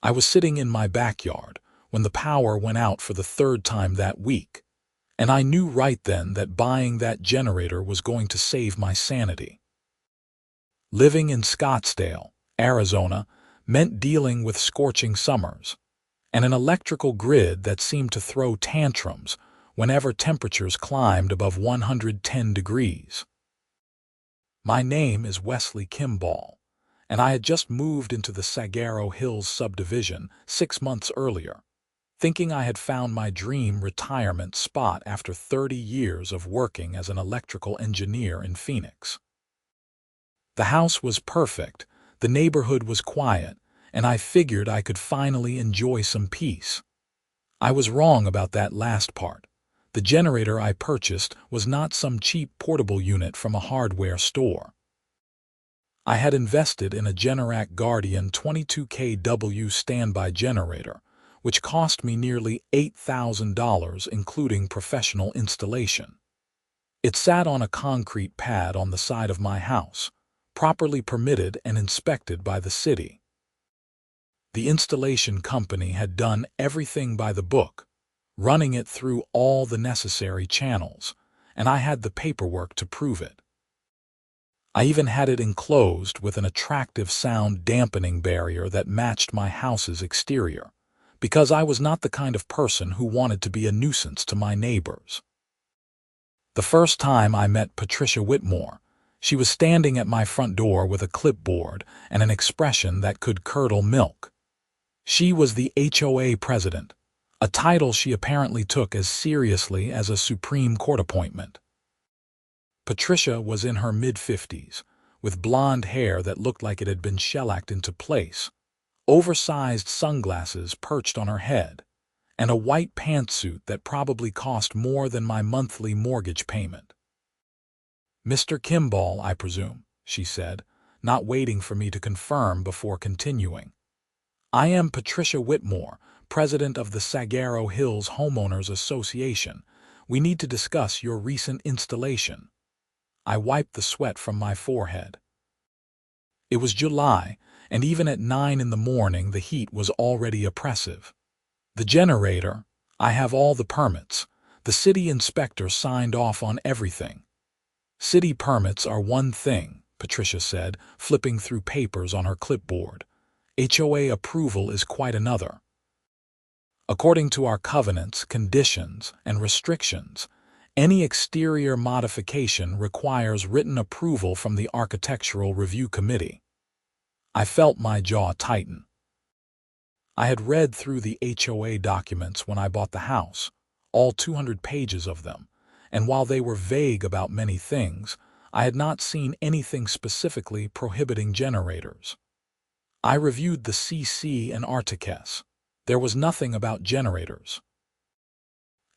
I was sitting in my backyard when the power went out for the third time that week, and I knew right then that buying that generator was going to save my sanity. Living in Scottsdale, Arizona, meant dealing with scorching summers and an electrical grid that seemed to throw tantrums whenever temperatures climbed above 110 degrees. My name is Wesley Kimball, and I had just moved into the Saguaro Hills subdivision 6 months earlier, thinking I had found my dream retirement spot after 30 years of working as an electrical engineer in Phoenix. The house was perfect, the neighborhood was quiet, and I figured I could finally enjoy some peace. I was wrong about that last part. The generator I purchased was not some cheap portable unit from a hardware store. I had invested in a Generac Guardian 22 kW standby generator, which cost me nearly $8,000 including professional installation. It sat on a concrete pad on the side of my house, properly permitted and inspected by the city. The installation company had done everything by the book, running it through all the necessary channels, and I had the paperwork to prove it. I even had it enclosed with an attractive sound dampening barrier that matched my house's exterior, because I was not the kind of person who wanted to be a nuisance to my neighbors. The first time I met Patricia Whitmore, she was standing at my front door with a clipboard and an expression that could curdle milk. She was the HOA president, a title she apparently took as seriously as a Supreme Court appointment. Patricia was in her mid-50s, with blonde hair that looked like it had been shellacked into place, oversized sunglasses perched on her head, and a white pantsuit that probably cost more than my monthly mortgage payment. "Mr. Kimball, I presume," she said, not waiting for me to confirm before continuing. "I am Patricia Whitmore, president of the Saguaro Hills Homeowners Association. We need to discuss your recent installation." I wiped the sweat from my forehead. It was July, and even at 9 in the morning the heat was already oppressive. The generator, I have all the permits. The city inspector signed off on everything. "City permits are one thing," Patricia said, flipping through papers on her clipboard. "HOA approval is quite another. According to our covenants, conditions, and restrictions, any exterior modification requires written approval from the Architectural Review Committee." I felt my jaw tighten. I had read through the HOA documents when I bought the house, all 200 pages of them, and while they were vague about many things, I had not seen anything specifically prohibiting generators. I reviewed the CC and Articus. There was nothing about generators.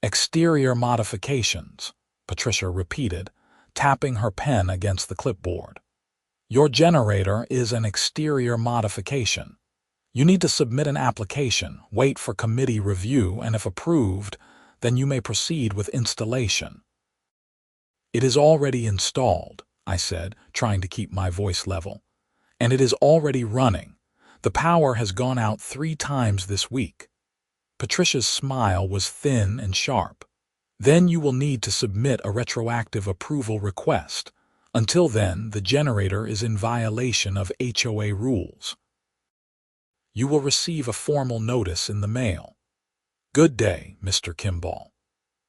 "Exterior modifications," Patricia repeated, tapping her pen against the clipboard. "Your generator is an exterior modification. You need to submit an application, wait for committee review, and if approved, then you may proceed with installation." "It is already installed," I said, trying to keep my voice level. "And it is already running. The power has gone out 3 times this week." Patricia's smile was thin and sharp. "Then you will need to submit a retroactive approval request. Until then, the generator is in violation of HOA rules. You will receive a formal notice in the mail. Good day, Mr. Kimball."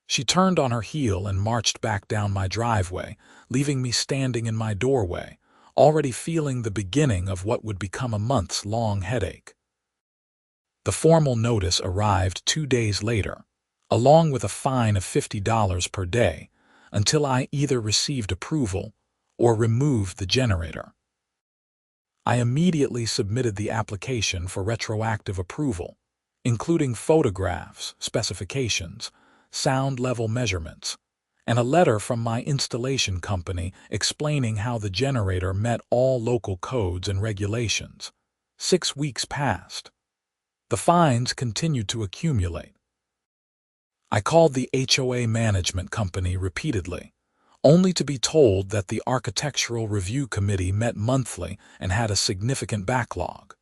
She turned on her heel and marched back down my driveway, leaving me standing in my doorway, already feeling the beginning of what would become a months-long headache. The formal notice arrived 2 days later, along with a fine of $50 per day, until I either received approval or removed the generator. I immediately submitted the application for retroactive approval, including photographs, specifications, sound level measurements, and a letter from my installation company explaining how the generator met all local codes and regulations. 6 weeks passed. The fines continued to accumulate. I called the HOA management company repeatedly, only to be told that the Architectural Review Committee met monthly and had a significant backlog.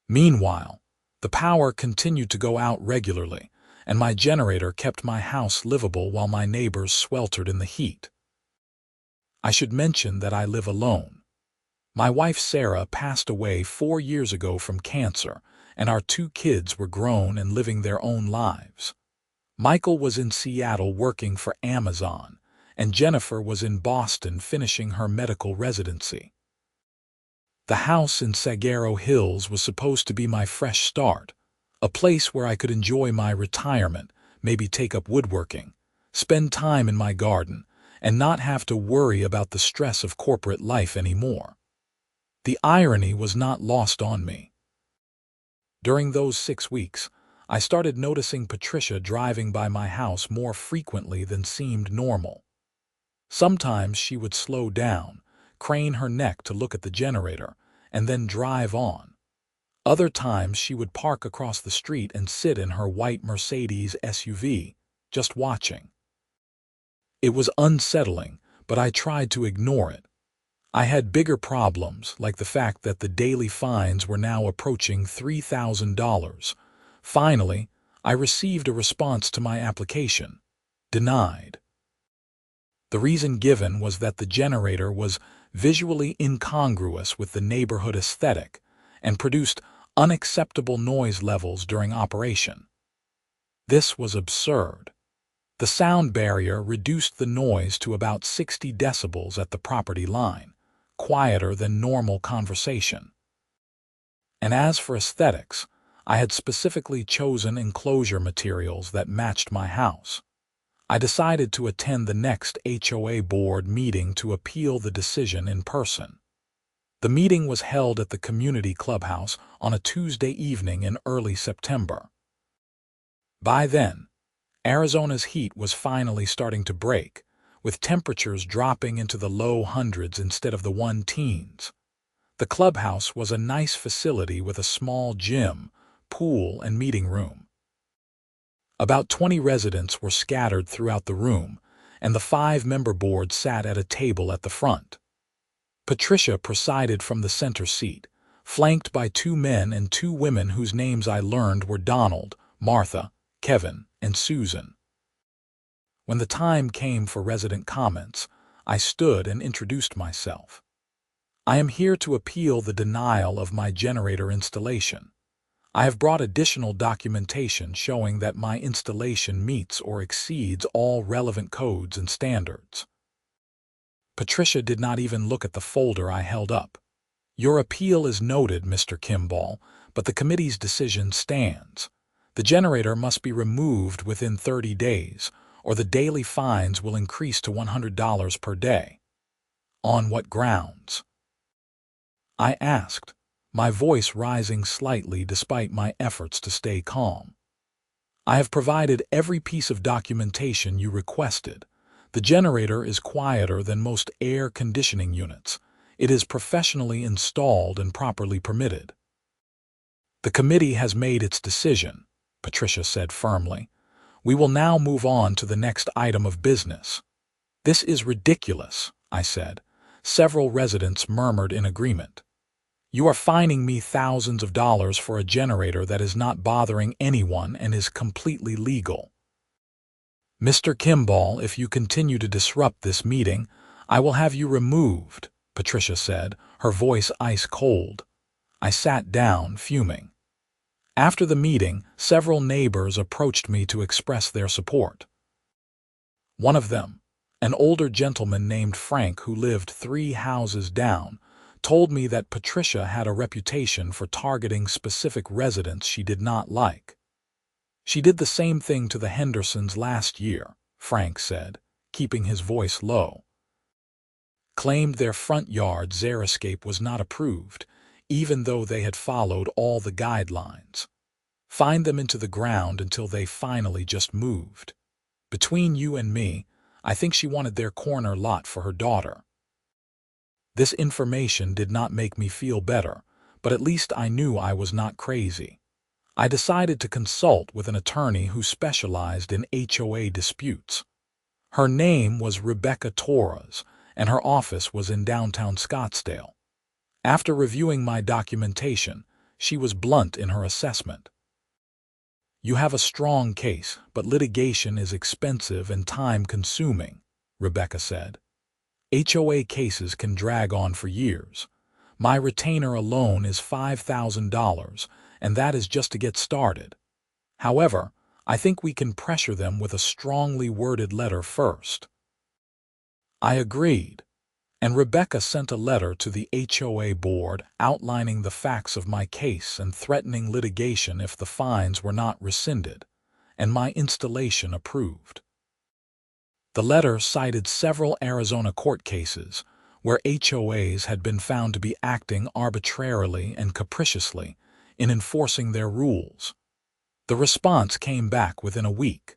Meanwhile, The power continued to go out regularly, and my generator kept my house livable while my neighbors sweltered in the heat. I should mention that I live alone. My wife Sarah passed away 4 years ago from cancer, and our 2 kids were grown and living their own lives. Michael was in Seattle working for Amazon, and Jennifer was in Boston finishing her medical residency. The house in Saguaro Hills was supposed to be my fresh start, a place where I could enjoy my retirement, maybe take up woodworking, spend time in my garden, and not have to worry about the stress of corporate life anymore. The irony was not lost on me. During those 6 weeks, I started noticing Patricia driving by my house more frequently than seemed normal. Sometimes she would slow down, crane her neck to look at the generator, and then drive on. Other times she would park across the street and sit in her white Mercedes SUV, just watching. It was unsettling, but I tried to ignore it. I had bigger problems, like the fact that the daily fines were now approaching $3,000. Finally, I received a response to my application. Denied. The reason given was that the generator was visually incongruous with the neighborhood aesthetic and produced unacceptable noise levels during operation. This was absurd. The sound barrier reduced the noise to about 60 decibels at the property line, quieter than normal conversation. And as for aesthetics, I had specifically chosen enclosure materials that matched my house. I decided to attend the next HOA board meeting to appeal the decision in person. The meeting was held at the community clubhouse on a Tuesday evening in early September. By then, Arizona's heat was finally starting to break, with temperatures dropping into the low hundreds instead of the 1-teens. The clubhouse was a nice facility with a small gym, pool, and meeting room. About 20 residents were scattered throughout the room, and the 5-member board sat at a table at the front. Patricia presided from the center seat, flanked by 2 men and 2 women whose names I learned were Donald, Martha, Kevin, and Susan. When the time came for resident comments, I stood and introduced myself. I am here to appeal the denial of my generator installation. I have brought additional documentation showing that my installation meets or exceeds all relevant codes and standards. Patricia did not even look at the folder I held up. Your appeal is noted, Mr. Kimball, but the committee's decision stands. The generator must be removed within 30 days, or the daily fines will increase to $100 per day. On what grounds? I asked, my voice rising slightly despite my efforts to stay calm. I have provided every piece of documentation you requested. The generator is quieter than most air conditioning units. It is professionally installed and properly permitted. The committee has made its decision, Patricia said firmly. We will now move on to the next item of business. This is ridiculous, I said. Several residents murmured in agreement. You are fining me thousands of dollars for a generator that is not bothering anyone and is completely legal. Mr. Kimball, if you continue to disrupt this meeting, I will have you removed, Patricia said, her voice ice cold. I sat down, fuming. After the meeting, several neighbors approached me to express their support. One of them, an older gentleman named Frank who lived 3 houses down, told me that Patricia had a reputation for targeting specific residents she did not like. She did the same thing to the Hendersons last year, Frank said, keeping his voice low. Claimed their front yard xeriscape was not approved, even though they had followed all the guidelines. Fined them into the ground until they finally just moved. Between you and me, I think she wanted their corner lot for her daughter. This information did not make me feel better, but at least I knew I was not crazy. I decided to consult with an attorney who specialized in HOA disputes. Her name was Rebecca Torres, and her office was in downtown Scottsdale. After reviewing my documentation, she was blunt in her assessment. You have a strong case, but litigation is expensive and time-consuming, Rebecca said. HOA cases can drag on for years. My retainer alone is $5,000, and that is just to get started. However, I think we can pressure them with a strongly worded letter first. I agreed, and Rebecca sent a letter to the HOA board outlining the facts of my case and threatening litigation if the fines were not rescinded, and my installation approved. The letter cited several Arizona court cases where HOAs had been found to be acting arbitrarily and capriciously in enforcing their rules. The response came back within a week.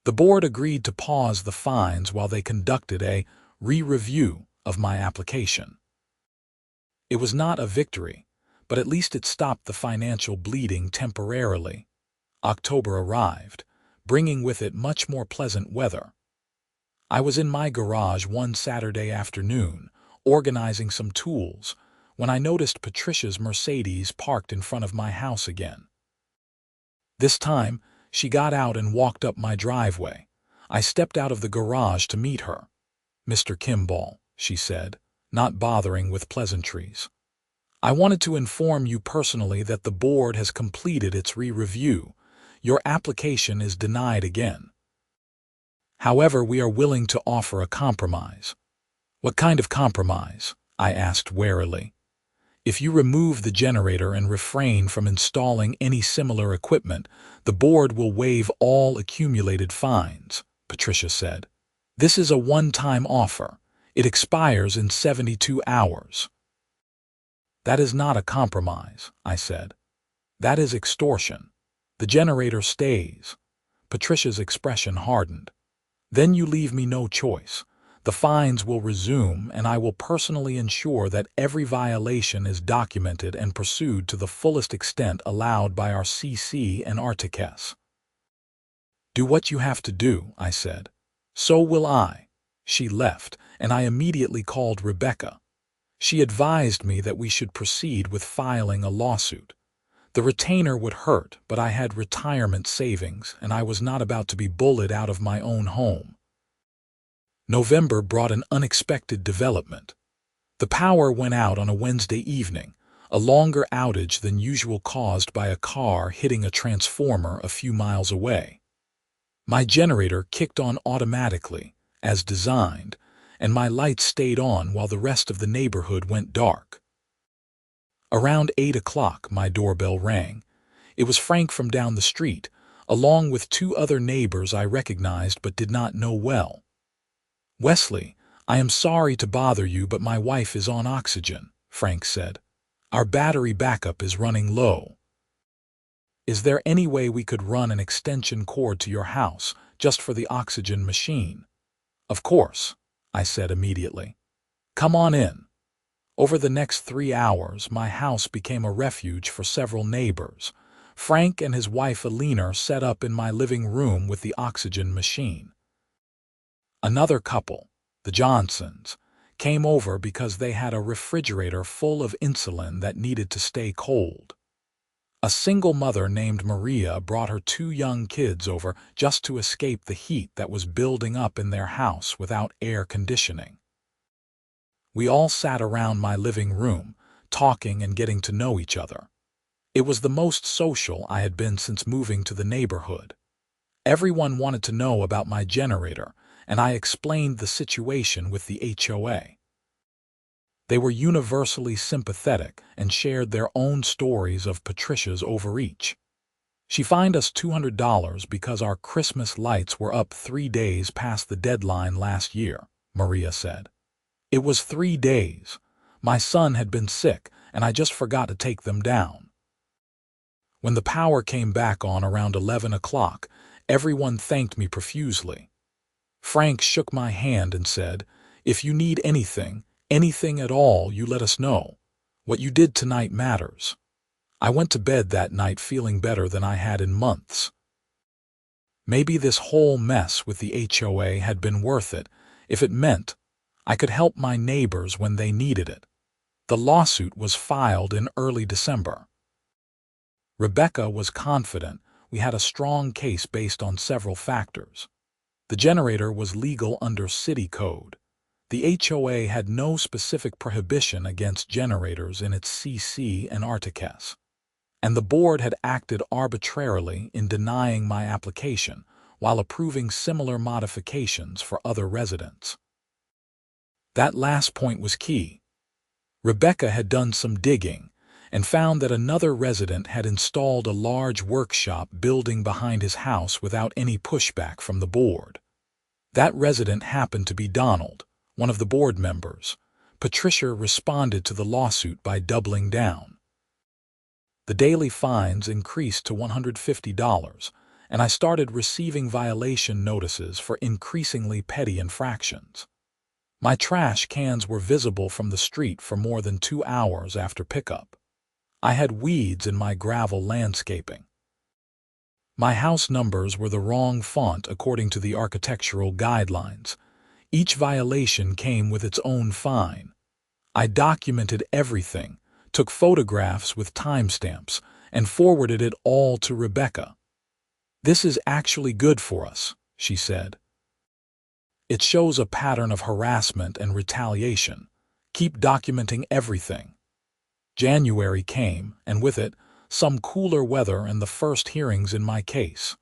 The board agreed to pause the fines while they conducted a re-review of my application. It was not a victory, but at least it stopped the financial bleeding temporarily. October arrived, bringing with it much more pleasant weather. I was in my garage one Saturday afternoon, organizing some tools, when I noticed Patricia's Mercedes parked in front of my house again. This time, she got out and walked up my driveway. I stepped out of the garage to meet her. "Mr. Kimball," she said, not bothering with pleasantries. "I wanted to inform you personally that the board has completed its re-review. Your application is denied again. However, we are willing to offer a compromise." "What kind of compromise?" I asked warily. "If you remove the generator and refrain from installing any similar equipment, the board will waive all accumulated fines," Patricia said. "This is a one-time offer. It expires in 72 hours. "That is not a compromise," I said. "That is extortion. The generator stays." Patricia's expression hardened. "Then you leave me no choice. The fines will resume, and I will personally ensure that every violation is documented and pursued to the fullest extent allowed by our CC and RTCS." "Do what you have to do," I said. "So will I." She left, and I immediately called Rebecca. She advised me that we should proceed with filing a lawsuit. The retainer would hurt, but I had retirement savings, and I was not about to be bullied out of my own home. November brought an unexpected development. The power went out on a Wednesday evening, a longer outage than usual caused by a car hitting a transformer a few miles away. My generator kicked on automatically, as designed, and my lights stayed on while the rest of the neighborhood went dark. Around 8 o'clock, my doorbell rang. It was Frank from down the street, along with 2 other neighbors I recognized but did not know well. "Wesley, I am sorry to bother you, but my wife is on oxygen," Frank said. "Our battery backup is running low. Is there any way we could run an extension cord to your house just for the oxygen machine?" "Of course," I said immediately. "Come on in." Over the next 3 hours, my house became a refuge for several neighbors. Frank and his wife Alina set up in my living room with the oxygen machine. Another couple, the Johnsons, came over because they had a refrigerator full of insulin that needed to stay cold. A single mother named Maria brought her 2 young kids over just to escape the heat that was building up in their house without air conditioning. We all sat around my living room, talking and getting to know each other. It was the most social I had been since moving to the neighborhood. Everyone wanted to know about my generator, and I explained the situation with the HOA. They were universally sympathetic and shared their own stories of Patricia's overreach. "She fined us $200 because our Christmas lights were up 3 days past the deadline last year," Maria said. "It was 3 days. My son had been sick, and I just forgot to take them down." When the power came back on around 11 o'clock, everyone thanked me profusely. Frank shook my hand and said, "If you need anything at all, you let us know. What you did tonight matters." I went to bed that night feeling better than I had in months. Maybe this whole mess with the HOA had been worth it if it meant I could help my neighbors when they needed it. The lawsuit was filed in early December. Rebecca was confident we had a strong case based on several factors. The generator was legal under city code. The HOA had no specific prohibition against generators in its CC and Articus. And the board had acted arbitrarily in denying my application while approving similar modifications for other residents. That last point was key. Rebecca had done some digging and found that another resident had installed a large workshop building behind his house without any pushback from the board. That resident happened to be Donald, one of the board members. Patricia responded to the lawsuit by doubling down. The daily fines increased to $150, and I started receiving violation notices for increasingly petty infractions. My trash cans were visible from the street for more than 2 hours after pickup. I had weeds in my gravel landscaping. My house numbers were the wrong font according to the architectural guidelines. Each violation came with its own fine. I documented everything, took photographs with timestamps, and forwarded it all to Rebecca. "This is actually good for us," she said. "It shows a pattern of harassment and retaliation. Keep documenting everything." January came, and with it, some cooler weather and the first hearings in my case.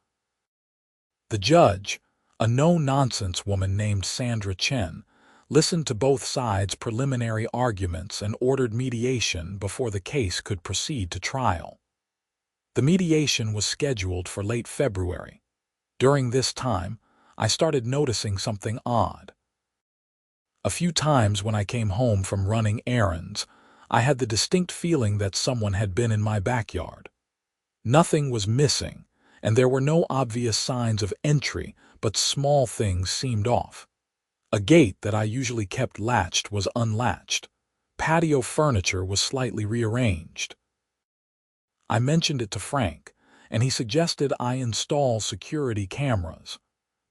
The judge, a no-nonsense woman named Sandra Chen, listened to both sides' preliminary arguments and ordered mediation before the case could proceed to trial. The mediation was scheduled for late February. During this time, I started noticing something odd. A few times when I came home from running errands, I had the distinct feeling that someone had been in my backyard. Nothing was missing, and there were no obvious signs of entry, but small things seemed off. A gate that I usually kept latched was unlatched. Patio furniture was slightly rearranged. I mentioned it to Frank, and he suggested I install security cameras.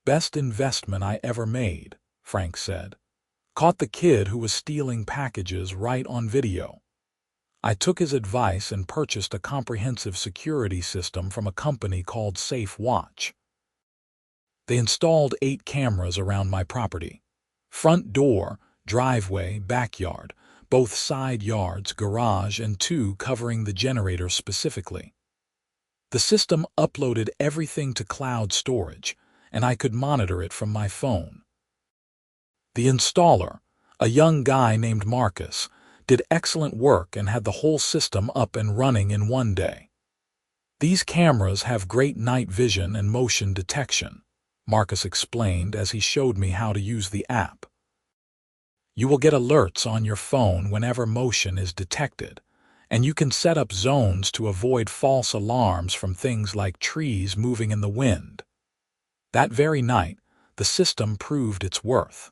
"Best investment I ever made," Frank said. "Caught the kid who was stealing packages right on video." I took his advice and purchased a comprehensive security system from a company called Safe Watch. They installed 8 cameras around my property: front door, driveway, backyard, both side yards, garage, and 2 covering the generator specifically. The system uploaded everything to cloud storage, and I could monitor it from my phone. The installer, a young guy named Marcus, did excellent work and had the whole system up and running in one day. "These cameras have great night vision and motion detection," Marcus explained as he showed me how to use the app. "You will get alerts on your phone whenever motion is detected, and you can set up zones to avoid false alarms from things like trees moving in the wind." That very night, the system proved its worth.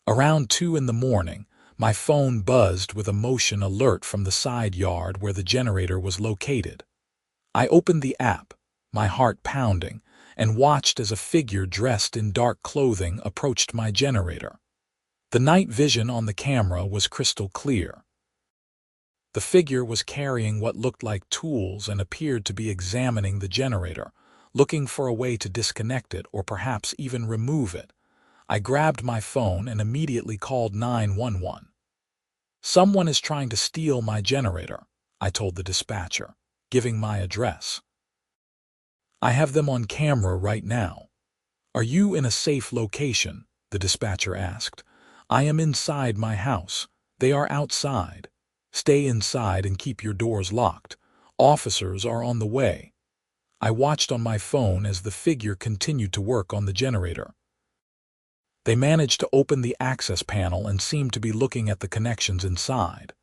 Around 2 in the morning, my phone buzzed with a motion alert from the side yard where the generator was located. I opened the app, my heart pounding, and watched as a figure dressed in dark clothing approached my generator. The night vision on the camera was crystal clear. The figure was carrying what looked like tools and appeared to be examining the generator, looking for a way to disconnect it or perhaps even remove it. I grabbed my phone and immediately called 911. "Someone is trying to steal my generator," I told the dispatcher, giving my address. "I have them on camera right now." "Are you in a safe location?" the dispatcher asked. "I am inside my house. They are outside. Stay inside and keep your doors locked. Officers are on the way." I watched on my phone as the figure continued to work on the generator. They managed to open the access panel and seemed to be looking at the connections inside.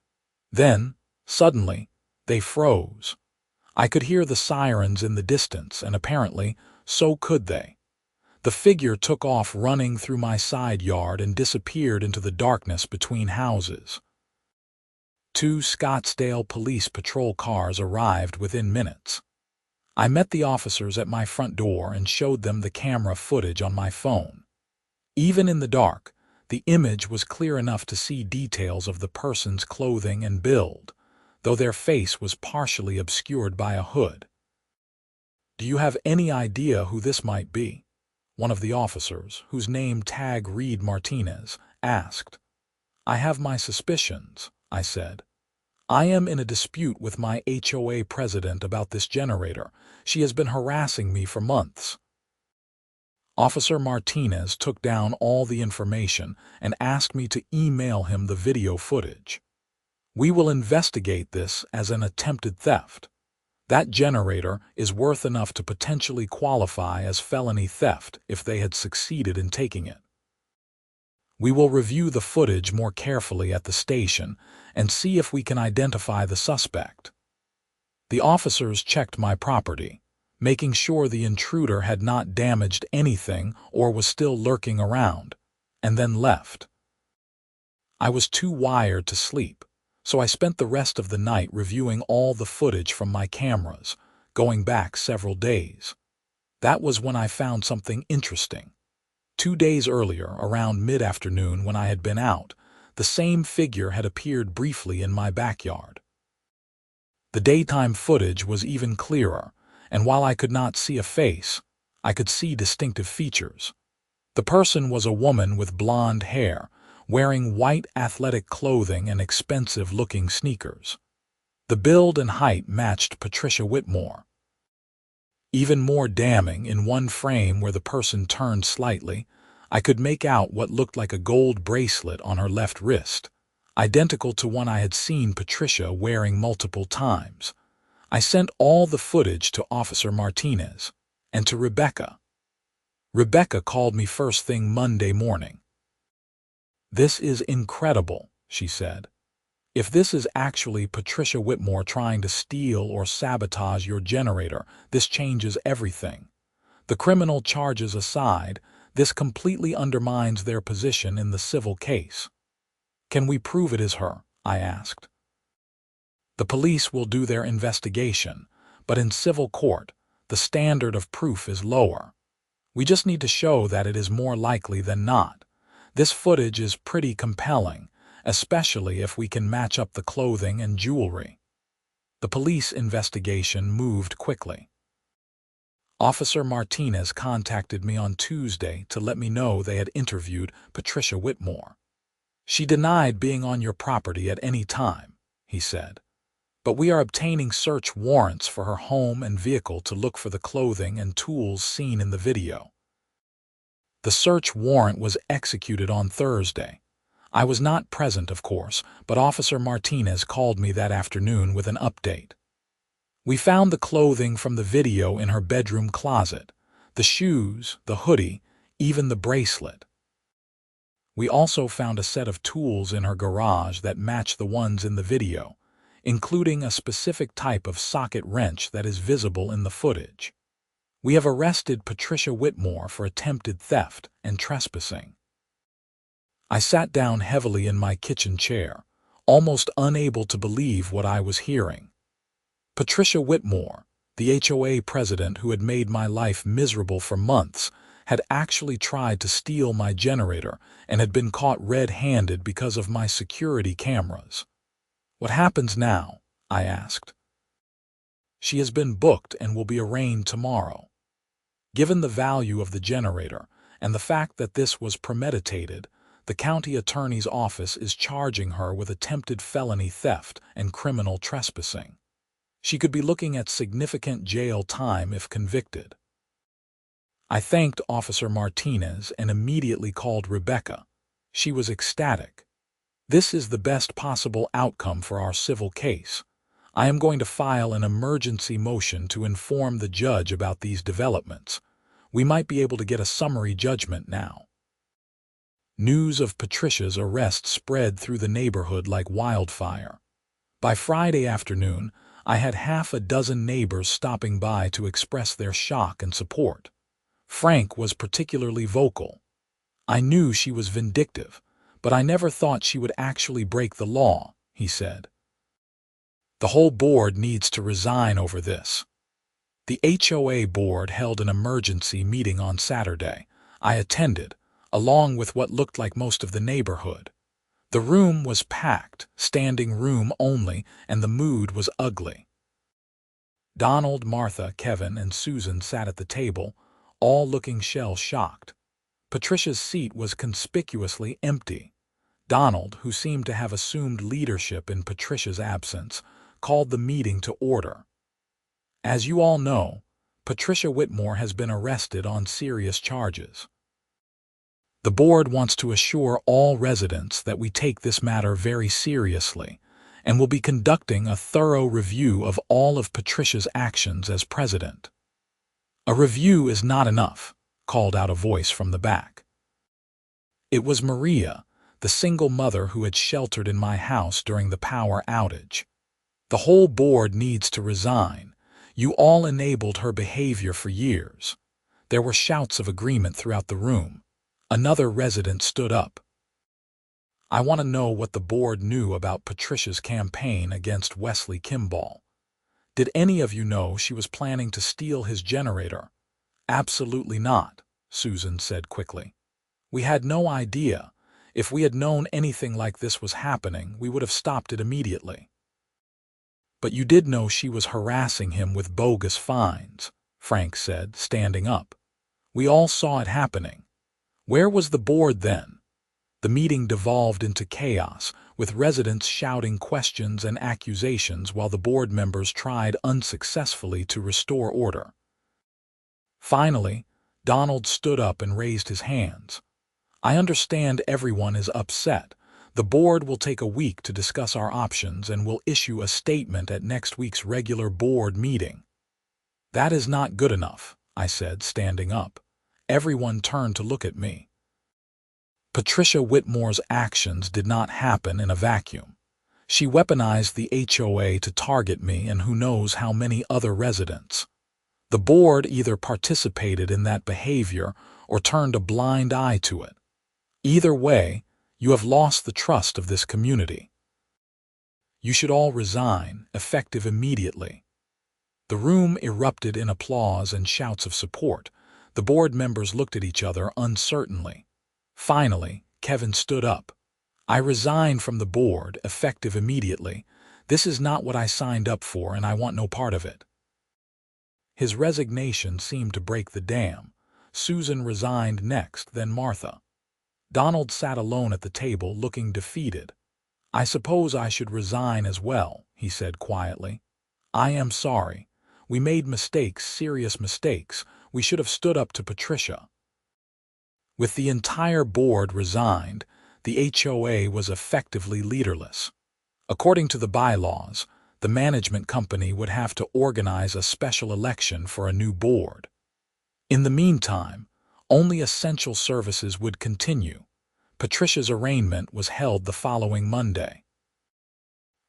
Then, suddenly, they froze. I could hear the sirens in the distance, and apparently, so could they. The figure took off running through my side yard and disappeared into the darkness between houses. 2 Scottsdale police patrol cars arrived within minutes. I met the officers at my front door and showed them the camera footage on my phone. Even in the dark, the image was clear enough to see details of the person's clothing and build, though their face was partially obscured by a hood. "Do you have any idea who this might be?" one of the officers, whose name tag Reed Martinez, asked. "I have my suspicions," I said. "I am in a dispute with my HOA president about this generator. She has been harassing me for months." Officer Martinez took down all the information and asked me to email him the video footage. "We will investigate this as an attempted theft. That generator is worth enough to potentially qualify as felony theft if they had succeeded in taking it. We will review the footage more carefully at the station and see if we can identify the suspect." The officers checked my property, making sure the intruder had not damaged anything or was still lurking around, and then left. I was too wired to sleep, so I spent the rest of the night reviewing all the footage from my cameras, going back several days. That was when I found something interesting. 2 days earlier, around mid-afternoon when I had been out, the same figure had appeared briefly in my backyard. The daytime footage was even clearer, and while I could not see a face, I could see distinctive features. The person was a woman with blonde hair, wearing white athletic clothing and expensive-looking sneakers. The build and height matched Patricia Whitmore. Even more damning, in one frame where the person turned slightly, I could make out what looked like a gold bracelet on her left wrist, identical to one I had seen Patricia wearing multiple times. I sent all the footage to Officer Martinez and to Rebecca. Rebecca called me first thing Monday morning. "This is incredible," she said. "If this is actually Patricia Whitmore trying to steal or sabotage your generator, this changes everything. The criminal charges aside, this completely undermines their position in the civil case." "Can we prove it is her?" I asked. "The police will do their investigation, but in civil court, the standard of proof is lower. We just need to show that it is more likely than not. This footage is pretty compelling, especially if we can match up the clothing and jewelry." The police investigation moved quickly. Officer Martinez contacted me on Tuesday to let me know they had interviewed Patricia Whitmore. "She denied being on your property at any time," he said. "But we are obtaining search warrants for her home and vehicle to look for the clothing and tools seen in the video." The search warrant was executed on Thursday. I was not present, of course, but Officer Martinez called me that afternoon with an update. "We found the clothing from the video in her bedroom closet, the shoes, the hoodie, even the bracelet. We also found a set of tools in her garage that match the ones in the video, including a specific type of socket wrench that is visible in the footage. We have arrested Patricia Whitmore for attempted theft and trespassing." I sat down heavily in my kitchen chair, almost unable to believe what I was hearing. Patricia Whitmore, the HOA president who had made my life miserable for months, had actually tried to steal my generator and had been caught red-handed because of my security cameras. "What happens now?" I asked. "She has been booked and will be arraigned tomorrow. Given the value of the generator and the fact that this was premeditated, the county attorney's office is charging her with attempted felony theft and criminal trespassing. She could be looking at significant jail time if convicted." I thanked Officer Martinez and immediately called Rebecca. She was ecstatic. "This is the best possible outcome for our civil case. I am going to file an emergency motion to inform the judge about these developments. We might be able to get a summary judgment now." News of Patricia's arrest spread through the neighborhood like wildfire. By Friday afternoon, I had half a dozen neighbors stopping by to express their shock and support. Frank was particularly vocal. "I knew she was vindictive, but I never thought she would actually break the law," he said. "The whole board needs to resign over this." The HOA board held an emergency meeting on Saturday. I attended, along with what looked like most of the neighborhood. The room was packed, standing room only, and the mood was ugly. Donald, Martha, Kevin, and Susan sat at the table, all looking shell-shocked. Patricia's seat was conspicuously empty. Donald, who seemed to have assumed leadership in Patricia's absence, called the meeting to order. As you all know, Patricia Whitmore has been arrested on serious charges. The board wants to assure all residents that we take this matter very seriously and will be conducting a thorough review of all of Patricia's actions as president. A review is not enough, called out a voice from the back. It was Maria, the single mother who had sheltered in my house during the power outage. The whole board needs to resign. You all enabled her behavior for years. There were shouts of agreement throughout the room. Another resident stood up. I want to know what the board knew about Patricia's campaign against Wesley Kimball. Did any of you know she was planning to steal his generator? Absolutely not, Susan said quickly. We had no idea. If we had known anything like this was happening, we would have stopped it immediately. But you did know she was harassing him with bogus fines, Frank said, standing up. We all saw it happening. Where was the board then? The meeting devolved into chaos, with residents shouting questions and accusations while the board members tried unsuccessfully to restore order. Finally, Donald stood up and raised his hands. I understand everyone is upset. The board will take a week to discuss our options and will issue a statement at next week's regular board meeting. That is not good enough, I said, standing up. Everyone turned to look at me. Patricia Whitmore's actions did not happen in a vacuum. She weaponized the HOA to target me and who knows how many other residents. The board either participated in that behavior or turned a blind eye to it. Either way, you have lost the trust of this community. You should all resign, effective immediately. The room erupted in applause and shouts of support. The board members looked at each other uncertainly. Finally, Kevin stood up. I resign from the board, effective immediately. This is not what I signed up for, and I want no part of it. His resignation seemed to break the dam. Susan resigned next, then Martha. Donald sat alone at the table, looking defeated. I suppose I should resign as well, he said quietly. I am sorry. We made mistakes, serious mistakes. We should have stood up to Patricia. With the entire board resigned, the HOA was effectively leaderless. According to the bylaws, the management company would have to organize a special election for a new board. In the meantime, only essential services would continue. Patricia's arraignment was held the following Monday.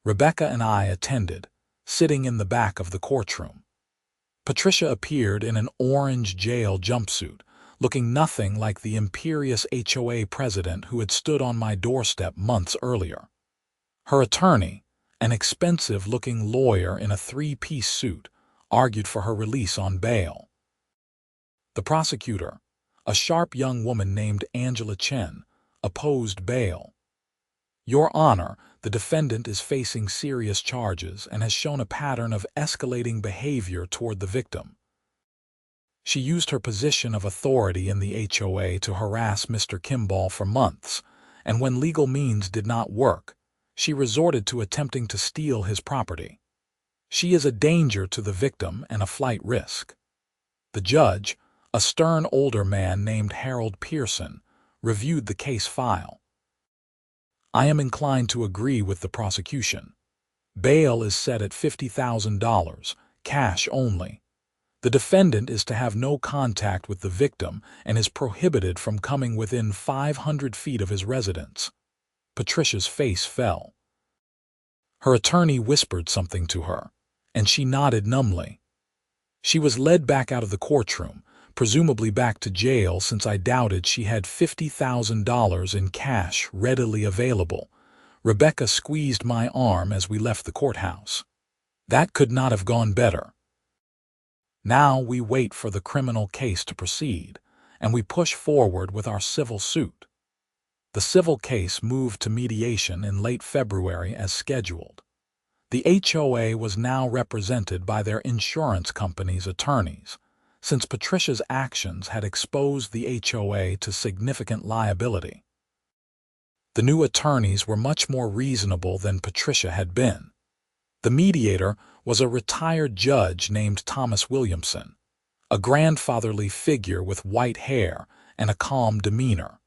Rebecca and I attended, sitting in the back of the courtroom. Patricia appeared in an orange jail jumpsuit, looking nothing like the imperious HOA president who had stood on my doorstep months earlier. Her attorney, an expensive-looking lawyer in a three-piece suit, argued for her release on bail. The prosecutor, a sharp young woman named Angela Chen, opposed bail. Your Honor, the defendant is facing serious charges and has shown a pattern of escalating behavior toward the victim. She used her position of authority in the HOA to harass Mr. Kimball for months, and when legal means did not work, she resorted to attempting to steal his property. She is a danger to the victim and a flight risk. The judge, a stern older man named Harold Pearson, reviewed the case file. I am inclined to agree with the prosecution. Bail is set at $50,000, cash only. The defendant is to have no contact with the victim and is prohibited from coming within 500 feet of his residence. Patricia's face fell. Her attorney whispered something to her, and she nodded numbly. She was led back out of the courtroom, presumably back to jail, since I doubted she had $50,000 in cash readily available. Rebecca squeezed my arm as we left the courthouse. That could not have gone better. Now we wait for the criminal case to proceed, and we push forward with our civil suit. The civil case moved to mediation in late February as scheduled. The HOA was now represented by their insurance company's attorneys, since Patricia's actions had exposed the HOA to significant liability. The new attorneys were much more reasonable than Patricia had been. The mediator was a retired judge named Thomas Williamson, a grandfatherly figure with white hair and a calm demeanor.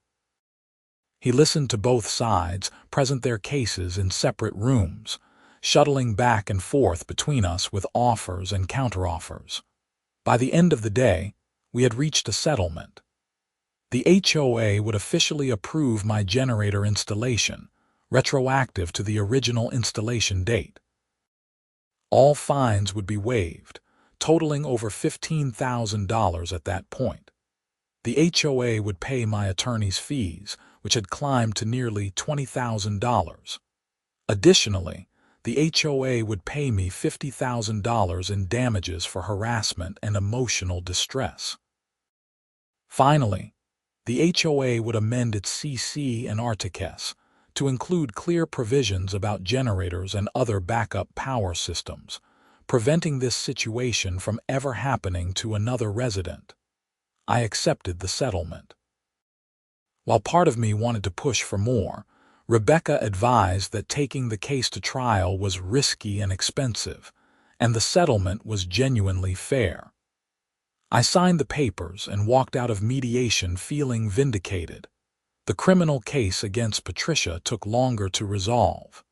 He listened to both sides present their cases in separate rooms, shuttling back and forth between us with offers and counteroffers. By the end of the day, we had reached a settlement. The HOA would officially approve my generator installation, retroactive to the original installation date. All fines would be waived, totaling over $15,000 at that point. The HOA would pay my attorney's fees, which had climbed to nearly $20,000. Additionally, the HOA would pay me $50,000 in damages for harassment and emotional distress. Finally, the HOA would amend its CC and RTCS to include clear provisions about generators and other backup power systems, preventing this situation from ever happening to another resident. I accepted the settlement. While part of me wanted to push for more, Rebecca advised that taking the case to trial was risky and expensive, and the settlement was genuinely fair. I signed the papers and walked out of mediation feeling vindicated. The criminal case against Patricia took longer to resolve.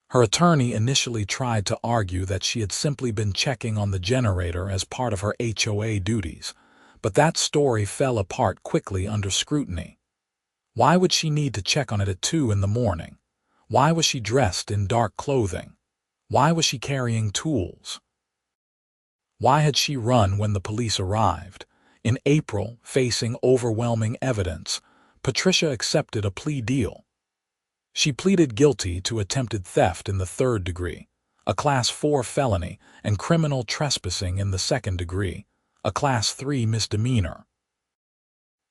Her attorney initially tried to argue that she had simply been checking on the generator as part of her HOA duties, but that story fell apart quickly under scrutiny. Why would she need to check on it at 2 in the morning? Why was she dressed in dark clothing? Why was she carrying tools? Why had she run when the police arrived? In April, facing overwhelming evidence, Patricia accepted a plea deal. She pleaded guilty to attempted theft in the 3rd degree, a Class 4 felony, and criminal trespassing in the 2nd degree, a Class 3 misdemeanor.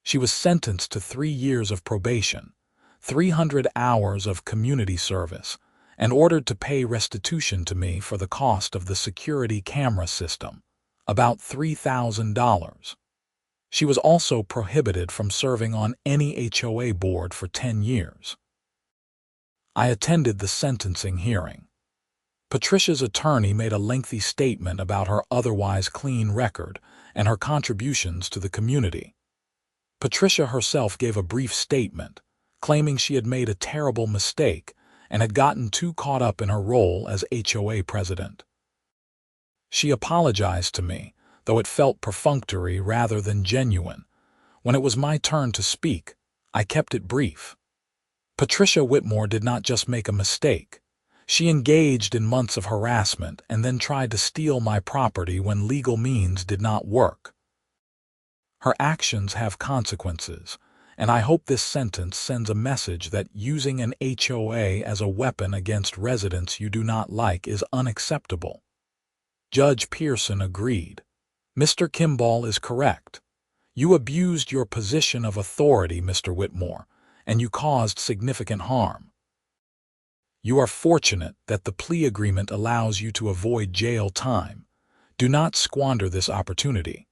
She was sentenced to 3 years of probation, 300 hours of community service, and ordered to pay restitution to me for the cost of the security camera system, about $3,000. She was also prohibited from serving on any HOA board for 10 years. I attended the sentencing hearing. Patricia's attorney made a lengthy statement about her otherwise clean record and her contributions to the community. Patricia herself gave a brief statement, claiming she had made a terrible mistake and had gotten too caught up in her role as HOA president. She apologized to me, though it felt perfunctory rather than genuine. When it was my turn to speak, I kept it brief. Patricia Whitmore did not just make a mistake. She engaged in months of harassment and then tried to steal my property when legal means did not work. Her actions have consequences, and I hope this sentence sends a message that using an HOA as a weapon against residents you do not like is unacceptable. Judge Pearson agreed. Mr. Kimball is correct. You abused your position of authority, Mr. Whitmore, and you caused significant harm. You are fortunate that the plea agreement allows you to avoid jail time. Do not squander this opportunity.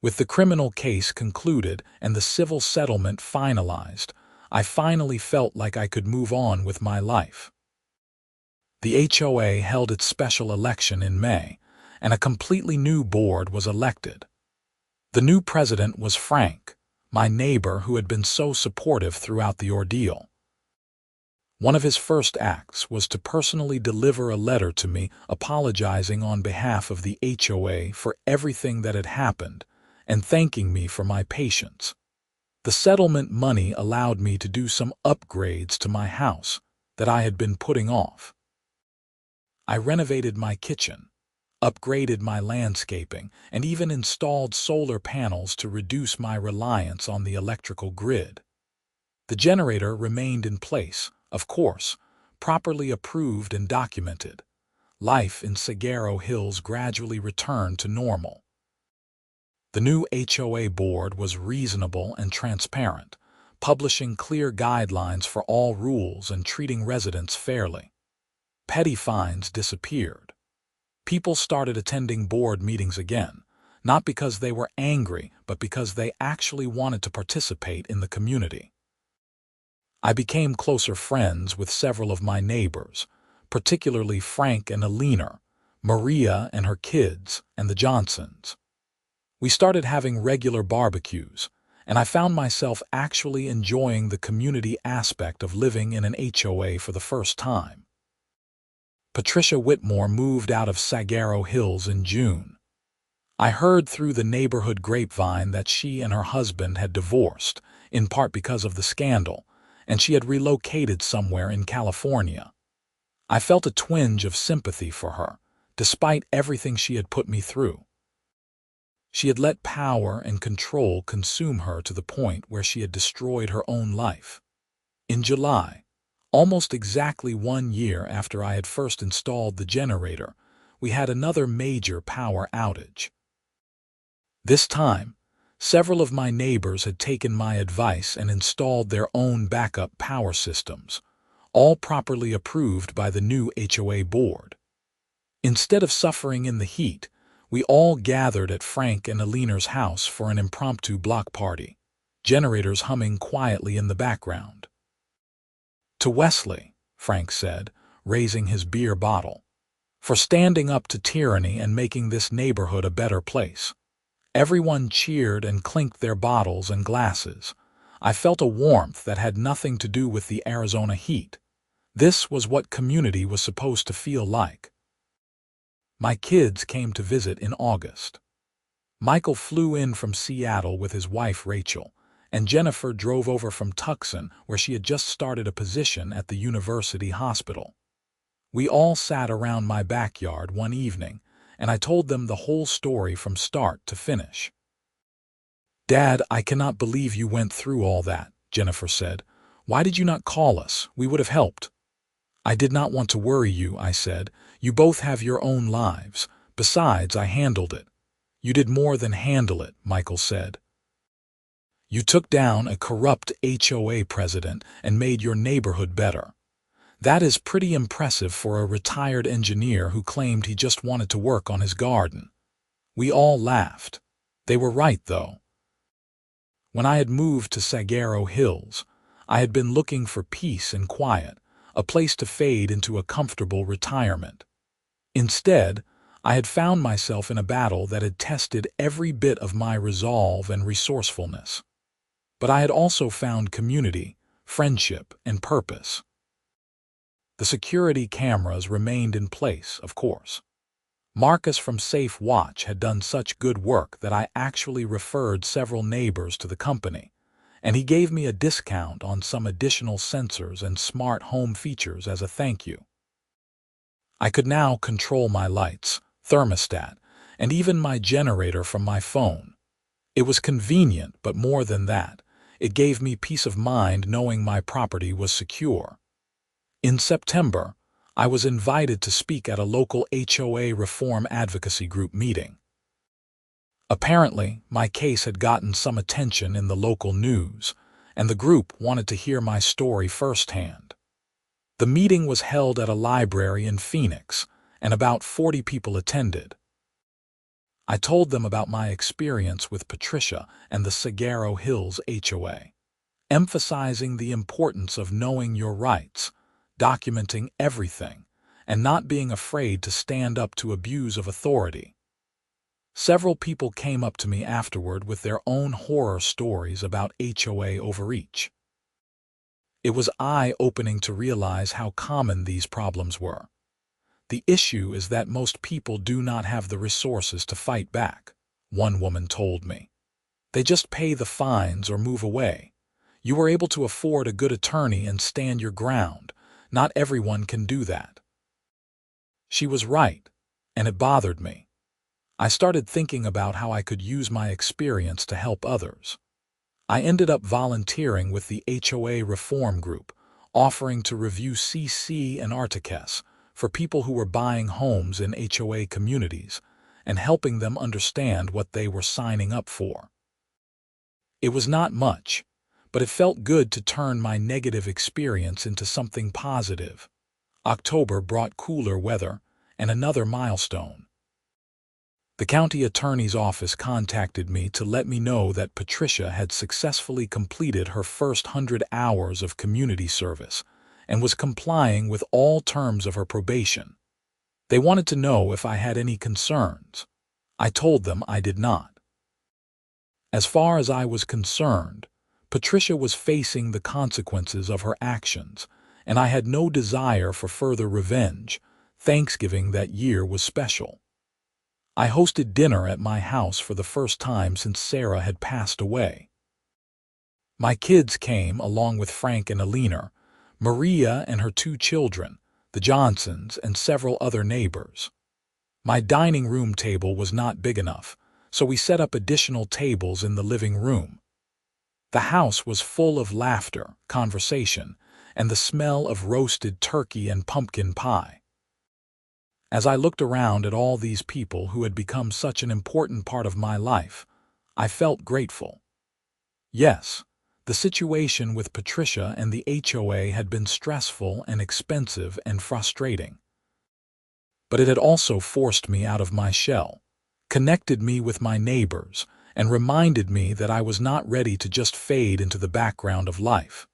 With the criminal case concluded and the civil settlement finalized, I finally felt like I could move on with my life. The HOA held its special election in May, and a completely new board was elected. The new president was Frank, my neighbor who had been so supportive throughout the ordeal. One of his first acts was to personally deliver a letter to me apologizing on behalf of the HOA for everything that had happened and thanking me for my patience. The settlement money allowed me to do some upgrades to my house that I had been putting off. I renovated my kitchen, upgraded my landscaping, and even installed solar panels to reduce my reliance on the electrical grid. The generator remained in place, of course, properly approved and documented. Life in Saguaro Hills gradually returned to normal. The new HOA board was reasonable and transparent, publishing clear guidelines for all rules and treating residents fairly. Petty fines disappeared. People started attending board meetings again, not because they were angry, but because they actually wanted to participate in the community. I became closer friends with several of my neighbors, particularly Frank and Alina, Maria and her kids, and the Johnsons. We started having regular barbecues, and I found myself actually enjoying the community aspect of living in an HOA for the first time. Patricia Whitmore moved out of Sagaro Hills in June. I heard through the neighborhood grapevine that she and her husband had divorced, in part because of the scandal, and she had relocated somewhere in California. I felt a twinge of sympathy for her, despite everything she had put me through. She had let power and control consume her to the point where she had destroyed her own life. In July, almost exactly 1 year after I had first installed the generator, we had another major power outage. This time, several of my neighbors had taken my advice and installed their own backup power systems, all properly approved by the new HOA board. Instead of suffering in the heat, we all gathered at Frank and Alina's house for an impromptu block party, generators humming quietly in the background. "To Wesley," Frank said, raising his beer bottle, "for standing up to tyranny and making this neighborhood a better place." Everyone cheered and clinked their bottles and glasses. I felt a warmth that had nothing to do with the Arizona heat. This was what community was supposed to feel like. My kids came to visit in August. Michael flew in from Seattle with his wife Rachel, and Jennifer drove over from Tucson, where she had just started a position at the university hospital. We all sat around my backyard one evening, and I told them the whole story from start to finish. "Dad, I cannot believe you went through all that," Jennifer said. "Why did you not call us? We would have helped." "I did not want to worry you," I said. "You both have your own lives. Besides, I handled it." "You did more than handle it," Michael said. "You took down a corrupt HOA president and made your neighborhood better. That is pretty impressive for a retired engineer who claimed he just wanted to work on his garden." We all laughed. They were right, though. When I had moved to Sagaro Hills, I had been looking for peace and quiet, a place to fade into a comfortable retirement. Instead, I had found myself in a battle that had tested every bit of my resolve and resourcefulness. But I had also found community, friendship, and purpose. The security cameras remained in place, of course. Marcus from Safe Watch had done such good work that I actually referred several neighbors to the company, and he gave me a discount on some additional sensors and smart home features as a thank you. I could now control my lights, thermostat, and even my generator from my phone. It was convenient, but more than that, it gave me peace of mind knowing my property was secure. In September, I was invited to speak at a local HOA reform advocacy group meeting. Apparently, my case had gotten some attention in the local news, and the group wanted to hear my story firsthand. The meeting was held at a library in Phoenix, and about 40 people attended. I told them about my experience with Patricia and the Sagaro Hills HOA, emphasizing the importance of knowing your rights, documenting everything, and not being afraid to stand up to abuse of authority. Several people came up to me afterward with their own horror stories about HOA overreach. It was eye-opening to realize how common these problems were. "The issue is that most people do not have the resources to fight back," one woman told me. "They just pay the fines or move away. You were able to afford a good attorney and stand your ground. Not everyone can do that." She was right, and it bothered me. I started thinking about how I could use my experience to help others. I ended up volunteering with the HOA reform group, offering to review CC and Articus for people who were buying homes in HOA communities and helping them understand what they were signing up for. It was not much, but it felt good to turn my negative experience into something positive. October brought cooler weather and another milestone. The county attorney's office contacted me to let me know that Patricia had successfully completed her first 100 hours of community service and was complying with all terms of her probation. They wanted to know if I had any concerns. I told them I did not. As far as I was concerned, Patricia was facing the consequences of her actions, and I had no desire for further revenge. Thanksgiving that year was special. I hosted dinner at my house for the first time since Sarah had passed away. My kids came along with Frank and Alina, Maria and her 2 children, the Johnsons, and several other neighbors. My dining room table was not big enough, so we set up additional tables in the living room. The house was full of laughter, conversation, and the smell of roasted turkey and pumpkin pie. As I looked around at all these people who had become such an important part of my life, I felt grateful. Yes, the situation with Patricia and the HOA had been stressful and expensive and frustrating. But it had also forced me out of my shell, connected me with my neighbors, and reminded me that I was not ready to just fade into the background of life.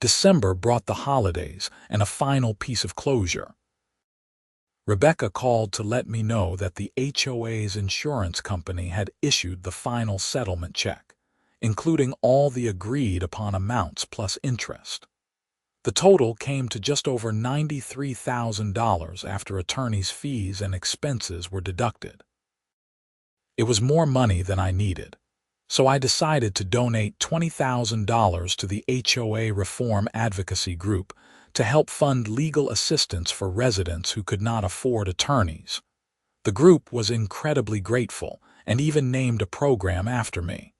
December brought the holidays and a final piece of closure. Rebecca called to let me know that the HOA's insurance company had issued the final settlement check, including all the agreed-upon amounts plus interest. The total came to just over $93,000 after attorney's fees and expenses were deducted. It was more money than I needed, so I decided to donate $20,000 to the HOA Reform Advocacy Group to help fund legal assistance for residents who could not afford attorneys. The group was incredibly grateful and even named a program after me,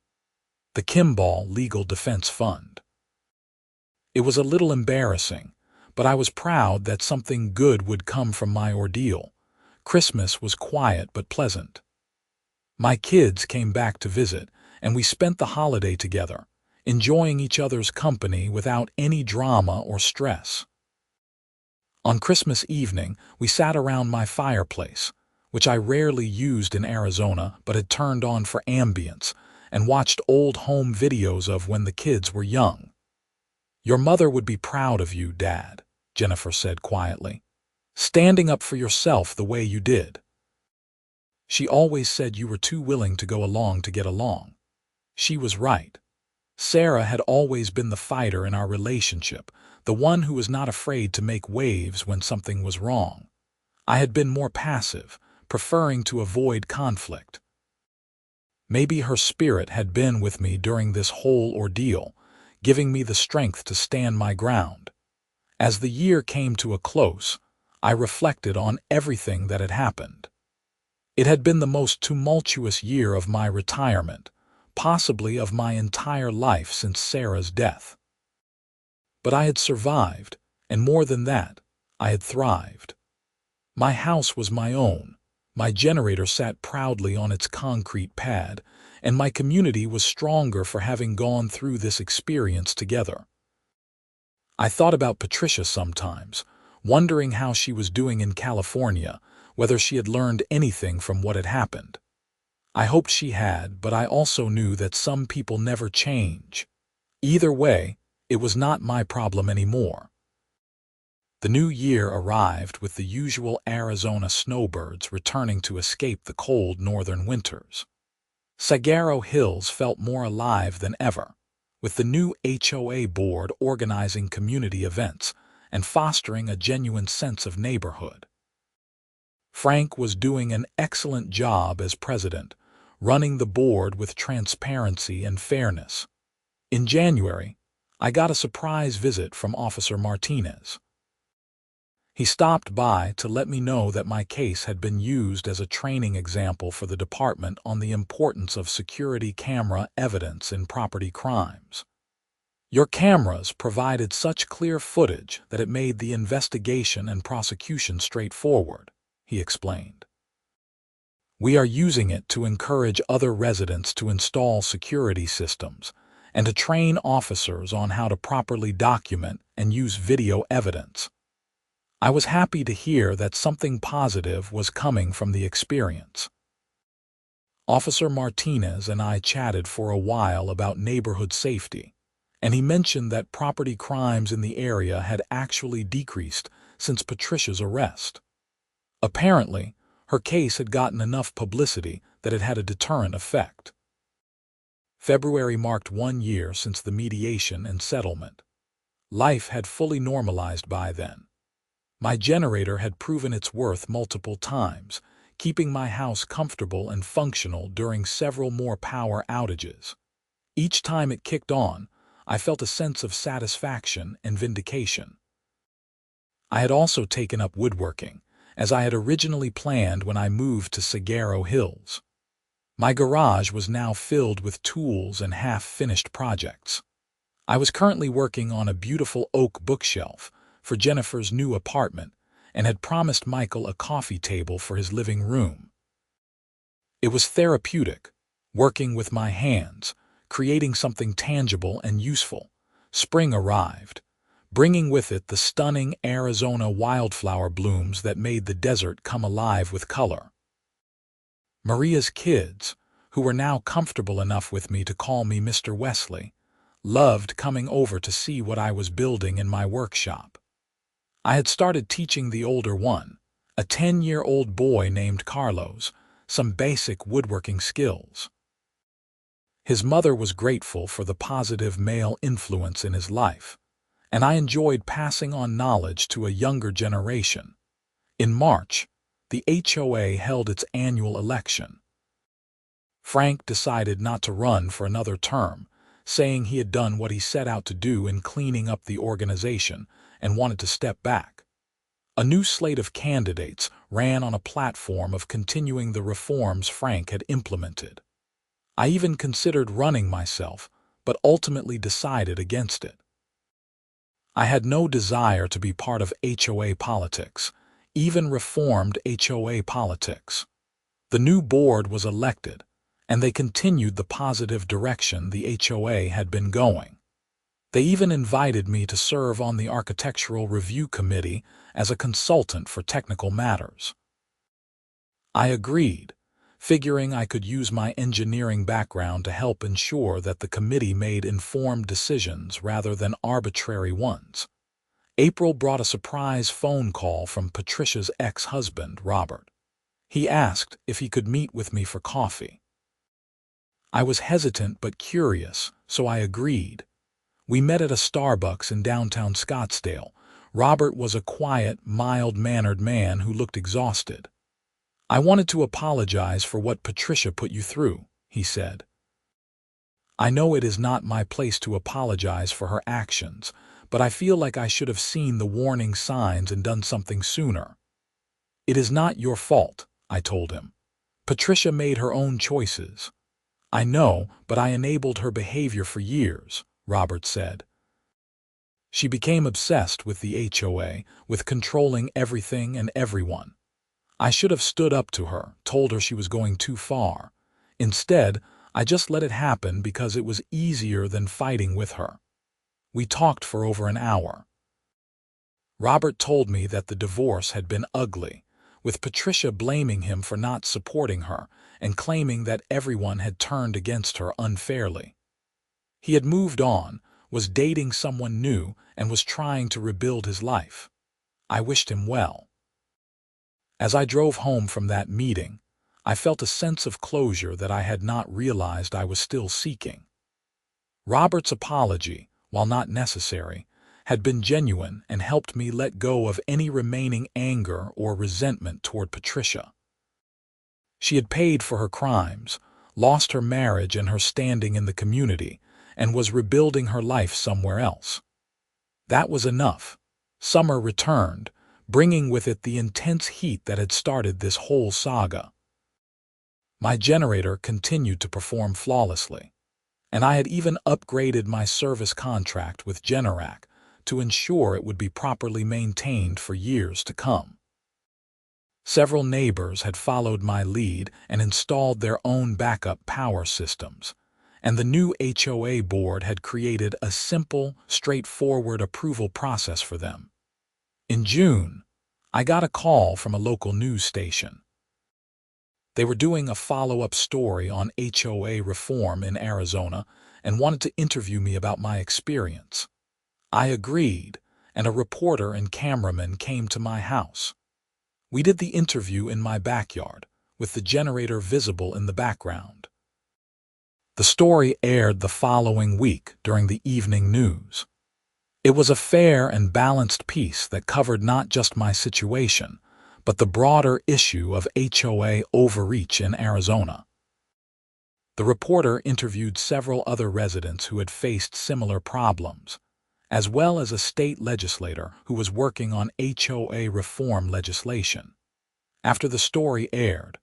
the Kimball Legal Defense Fund. It was a little embarrassing, but I was proud that something good would come from my ordeal. Christmas was quiet but pleasant. My kids came back to visit, and we spent the holiday together, enjoying each other's company without any drama or stress. On Christmas evening, we sat around my fireplace, which I rarely used in Arizona but had turned on for ambience, and watched old home videos of when the kids were young. "Your mother would be proud of you, Dad," Jennifer said quietly, "standing up for yourself the way you did. She always said you were too willing to go along to get along." She was right. Sarah had always been the fighter in our relationship, the one who was not afraid to make waves when something was wrong. I had been more passive, preferring to avoid conflict. Maybe her spirit had been with me during this whole ordeal, giving me the strength to stand my ground. As the year came to a close, I reflected on everything that had happened. It had been the most tumultuous year of my retirement, possibly of my entire life since Sarah's death. But I had survived, and more than that, I had thrived. My house was my own, my generator sat proudly on its concrete pad, and my community was stronger for having gone through this experience together. I thought about Patricia sometimes, wondering how she was doing in California, whether she had learned anything from what had happened. I hoped she had, but I also knew that some people never change. Either way, it was not my problem anymore. The new year arrived with the usual Arizona snowbirds returning to escape the cold northern winters. Saguaro Hills felt more alive than ever, with the new HOA board organizing community events and fostering a genuine sense of neighborhood. Frank was doing an excellent job as president, running the board with transparency and fairness. In January, I got a surprise visit from Officer Martinez. He stopped by to let me know that my case had been used as a training example for the department on the importance of security camera evidence in property crimes. "Your cameras provided such clear footage that it made the investigation and prosecution straightforward," he explained. "We are using it to encourage other residents to install security systems and to train officers on how to properly document and use video evidence." I was happy to hear that something positive was coming from the experience. Officer Martinez and I chatted for a while about neighborhood safety, and he mentioned that property crimes in the area had actually decreased since Patricia's arrest. Apparently, her case had gotten enough publicity that it had a deterrent effect. February marked 1 year since the mediation and settlement. Life had fully normalized by then. My generator had proven its worth multiple times, keeping my house comfortable and functional during several more power outages. Each time it kicked on, I felt a sense of satisfaction and vindication. I had also taken up woodworking, as I had originally planned when I moved to Saguaro Hills. My garage was now filled with tools and half-finished projects. I was currently working on a beautiful oak bookshelf for Jennifer's new apartment and had promised Michael a coffee table for his living room. It was therapeutic, working with my hands, creating something tangible and useful. Spring arrived, bringing with it the stunning Arizona wildflower blooms that made the desert come alive with color. Maria's kids, who were now comfortable enough with me to call me Mr. Wesley, loved coming over to see what I was building in my workshop. I had started teaching the older one, a 10-year-old boy named Carlos, some basic woodworking skills. His mother was grateful for the positive male influence in his life, and I enjoyed passing on knowledge to a younger generation. In March, the HOA held its annual election. Frank decided not to run for another term, saying he had done what he set out to do in cleaning up the organization and wanted to step back. A new slate of candidates ran on a platform of continuing the reforms Frank had implemented. I even considered running myself, but ultimately decided against it. I had no desire to be part of HOA politics, even reformed HOA politics. The new board was elected, and they continued the positive direction the HOA had been going. They even invited me to serve on the Architectural Review Committee as a consultant for technical matters. I agreed, figuring I could use my engineering background to help ensure that the committee made informed decisions rather than arbitrary ones. April brought a surprise phone call from Patricia's ex-husband, Robert. He asked if he could meet with me for coffee. I was hesitant but curious, so I agreed. We met at a Starbucks in downtown Scottsdale. Robert was a quiet, mild-mannered man who looked exhausted. "I wanted to apologize for what Patricia put you through," he said. "I know it is not my place to apologize for her actions, but I feel like I should have seen the warning signs and done something sooner." "It is not your fault," I told him. "Patricia made her own choices." "I know, but I enabled her behavior for years," Robert said. "She became obsessed with the HOA, with controlling everything and everyone. I should have stood up to her, told her she was going too far. Instead, I just let it happen because it was easier than fighting with her." We talked for over an hour. Robert told me that the divorce had been ugly, with Patricia blaming him for not supporting her and claiming that everyone had turned against her unfairly. He had moved on, was dating someone new, and was trying to rebuild his life. I wished him well. As I drove home from that meeting, I felt a sense of closure that I had not realized I was still seeking. Robert's apology, while not necessary, had been genuine and helped me let go of any remaining anger or resentment toward Patricia. She had paid for her crimes, lost her marriage and her standing in the community, and was rebuilding her life somewhere else. That was enough. Summer returned, bringing with it the intense heat that had started this whole saga. My generator continued to perform flawlessly, and I had even upgraded my service contract with Generac to ensure it would be properly maintained for years to come. Several neighbors had followed my lead and installed their own backup power systems, and the new HOA board had created a simple, straightforward approval process for them. In June, I got a call from a local news station. They were doing a follow-up story on HOA reform in Arizona and wanted to interview me about my experience. I agreed, and a reporter and cameraman came to my house. We did the interview in my backyard, with the generator visible in the background. The story aired the following week during the evening news. It was a fair and balanced piece that covered not just my situation, but the broader issue of HOA overreach in Arizona. The reporter interviewed several other residents who had faced similar problems, as well as a state legislator who was working on HOA reform legislation. After the story aired,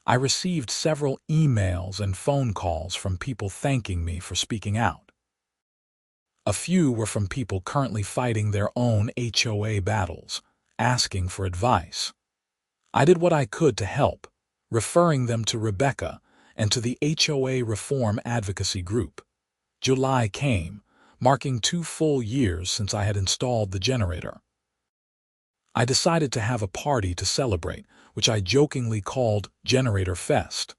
I received several emails and phone calls from people thanking me for speaking out. A few were from people currently fighting their own HOA battles, asking for advice. I did what I could to help, referring them to Rebecca and to the HOA Reform Advocacy Group. July came, marking 2 full years since I had installed the generator. I decided to have a party to celebrate, which I jokingly called Generator Fest.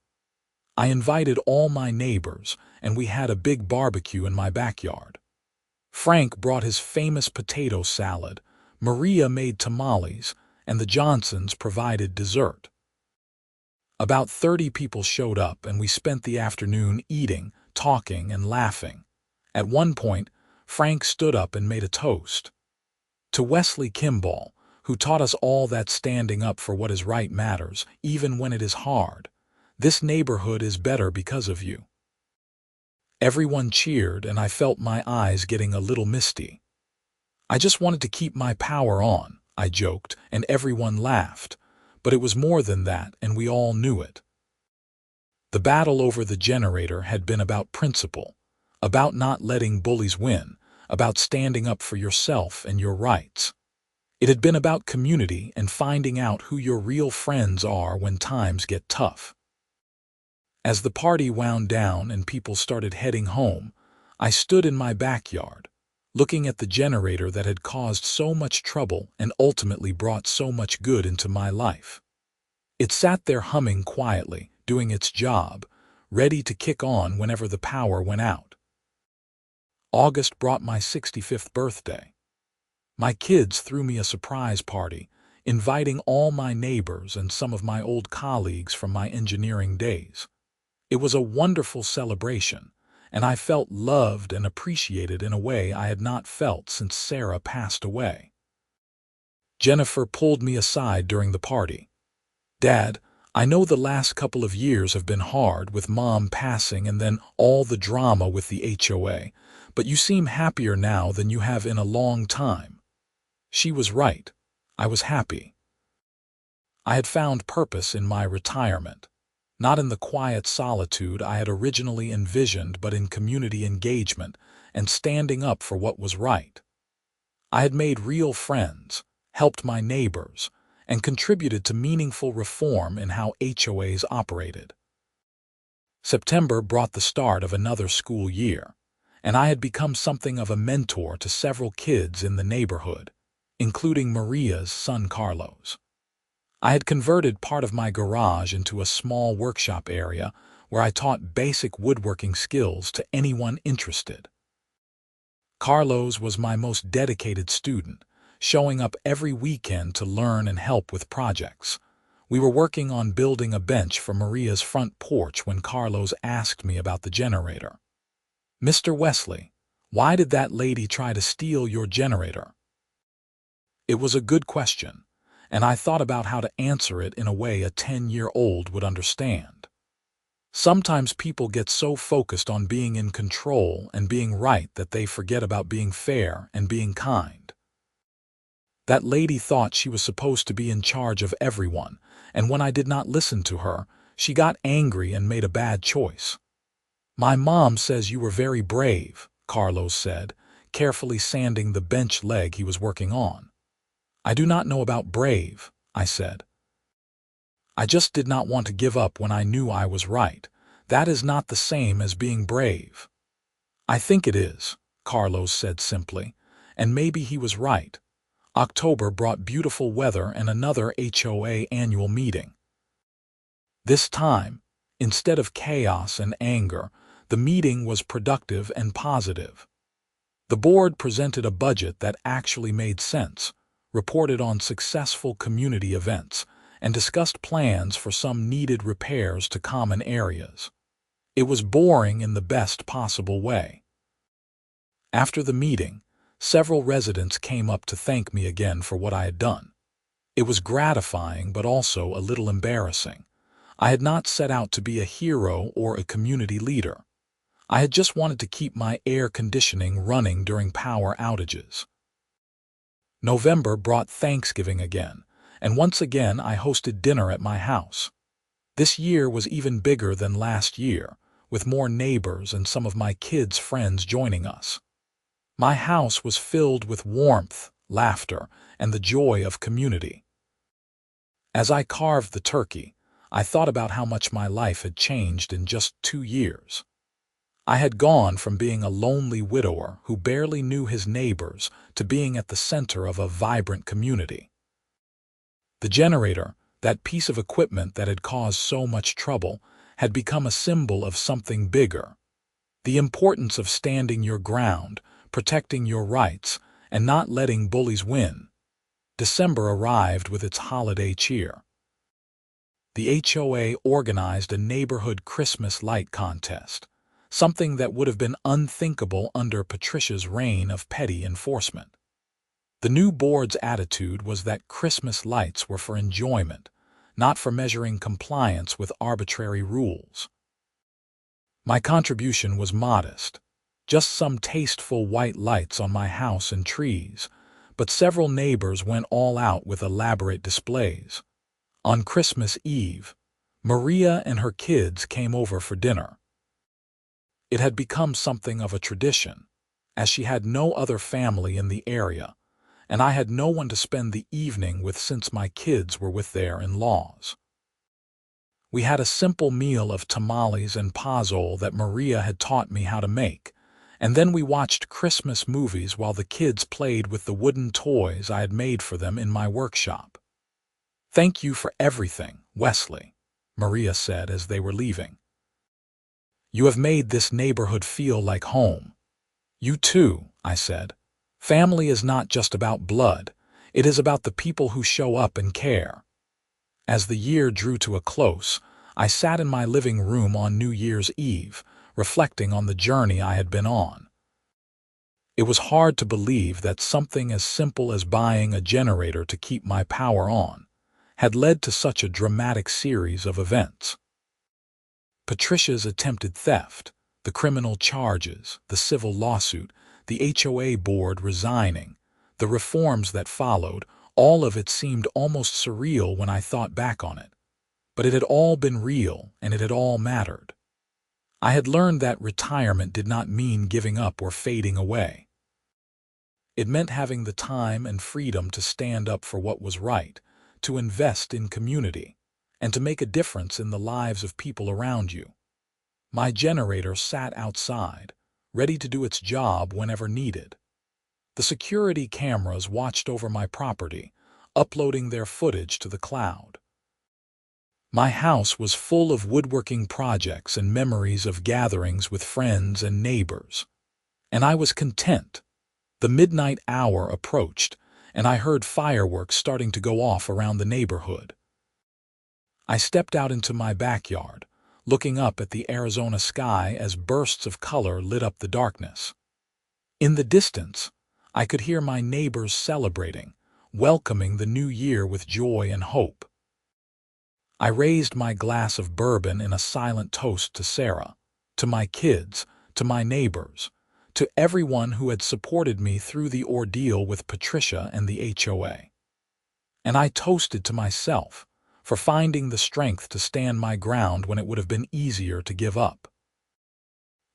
I invited all my neighbors, and we had a big barbecue in my backyard. Frank brought his famous potato salad, Maria made tamales, and the Johnsons provided dessert. About 30 people showed up, and we spent the afternoon eating, talking, and laughing. At one point, Frank stood up and made a toast. To Wesley Kimball, who taught us all that standing up for what is right matters, even when it is hard. This neighborhood is better because of you. Everyone cheered, and I felt my eyes getting a little misty. I just wanted to keep my power on, I joked, and everyone laughed. But it was more than that, and we all knew it. The battle over the generator had been about principle, about not letting bullies win, about standing up for yourself and your rights. It had been about community and finding out who your real friends are when times get tough. As the party wound down and people started heading home, I stood in my backyard, looking at the generator that had caused so much trouble and ultimately brought so much good into my life. It sat there humming quietly, doing its job, ready to kick on whenever the power went out. August brought my 65th birthday. My kids threw me a surprise party, inviting all my neighbors and some of my old colleagues from my engineering days. It was a wonderful celebration, and I felt loved and appreciated in a way I had not felt since Sarah passed away. Jennifer pulled me aside during the party. "Dad, I know the last couple of years have been hard with Mom passing and then all the drama with the HOA, but you seem happier now than you have in a long time." She was right. I was happy. I had found purpose in my retirement. Not in the quiet solitude I had originally envisioned, but in community engagement and standing up for what was right. I had made real friends, helped my neighbors, and contributed to meaningful reform in how HOAs operated. September brought the start of another school year, and I had become something of a mentor to several kids in the neighborhood, including Maria's son Carlos. I had converted part of my garage into a small workshop area where I taught basic woodworking skills to anyone interested. Carlos was my most dedicated student, showing up every weekend to learn and help with projects. We were working on building a bench for Maria's front porch when Carlos asked me about the generator. "Mr. Wesley, why did that lady try to steal your generator?" It was a good question, and I thought about how to answer it in a way a 10-year-old would understand. Sometimes people get so focused on being in control and being right that they forget about being fair and being kind. That lady thought she was supposed to be in charge of everyone, and when I did not listen to her, she got angry and made a bad choice. "My mom says you were very brave," Carlos said, carefully sanding the bench leg he was working on. "I do not know about brave," I said. "I just did not want to give up when I knew I was right. That is not the same as being brave." "I think it is," Carlos said simply, and maybe he was right. October brought beautiful weather and another HOA annual meeting. This time, instead of chaos and anger, the meeting was productive and positive. The board presented a budget that actually made sense, reported on successful community events, and discussed plans for some needed repairs to common areas. It was boring in the best possible way. After the meeting, several residents came up to thank me again for what I had done. It was gratifying but also a little embarrassing. I had not set out to be a hero or a community leader. I had just wanted to keep my air conditioning running during power outages. November brought Thanksgiving again, and once again I hosted dinner at my house. This year was even bigger than last year, with more neighbors and some of my kids' friends joining us. My house was filled with warmth, laughter, and the joy of community. As I carved the turkey, I thought about how much my life had changed in just 2 years. I had gone from being a lonely widower who barely knew his neighbors to being at the center of a vibrant community. The generator, that piece of equipment that had caused so much trouble, had become a symbol of something bigger. The importance of standing your ground, protecting your rights, and not letting bullies win. December arrived with its holiday cheer. The HOA organized a neighborhood Christmas light contest, something that would have been unthinkable under Patricia's reign of petty enforcement. The new board's attitude was that Christmas lights were for enjoyment, not for measuring compliance with arbitrary rules. My contribution was modest, just some tasteful white lights on my house and trees, but several neighbors went all out with elaborate displays. On Christmas Eve, Maria and her kids came over for dinner. It had become something of a tradition, as she had no other family in the area, and I had no one to spend the evening with since my kids were with their in-laws. We had a simple meal of tamales and pozole that Maria had taught me how to make, and then we watched Christmas movies while the kids played with the wooden toys I had made for them in my workshop. "Thank you for everything, Wesley," Maria said as they were leaving. "You have made this neighborhood feel like home." "You too," I said. "Family is not just about blood, it is about the people who show up and care." As the year drew to a close, I sat in my living room on New Year's Eve, reflecting on the journey I had been on. It was hard to believe that something as simple as buying a generator to keep my power on had led to such a dramatic series of events. Patricia's attempted theft, the criminal charges, the civil lawsuit, the HOA board resigning, the reforms that followed, all of it seemed almost surreal when I thought back on it. But it had all been real, and it had all mattered. I had learned that retirement did not mean giving up or fading away. It meant having the time and freedom to stand up for what was right, to invest in community, and to make a difference in the lives of people around you. My generator sat outside, ready to do its job whenever needed. The security cameras watched over my property, uploading their footage to the cloud. My house was full of woodworking projects and memories of gatherings with friends and neighbors. And I was content. The midnight hour approached, and I heard fireworks starting to go off around the neighborhood. I stepped out into my backyard, looking up at the Arizona sky as bursts of color lit up the darkness. In the distance, I could hear my neighbors celebrating, welcoming the new year with joy and hope. I raised my glass of bourbon in a silent toast to Sarah, to my kids, to my neighbors, to everyone who had supported me through the ordeal with Patricia and the HOA. And I toasted to myself for finding the strength to stand my ground when it would have been easier to give up.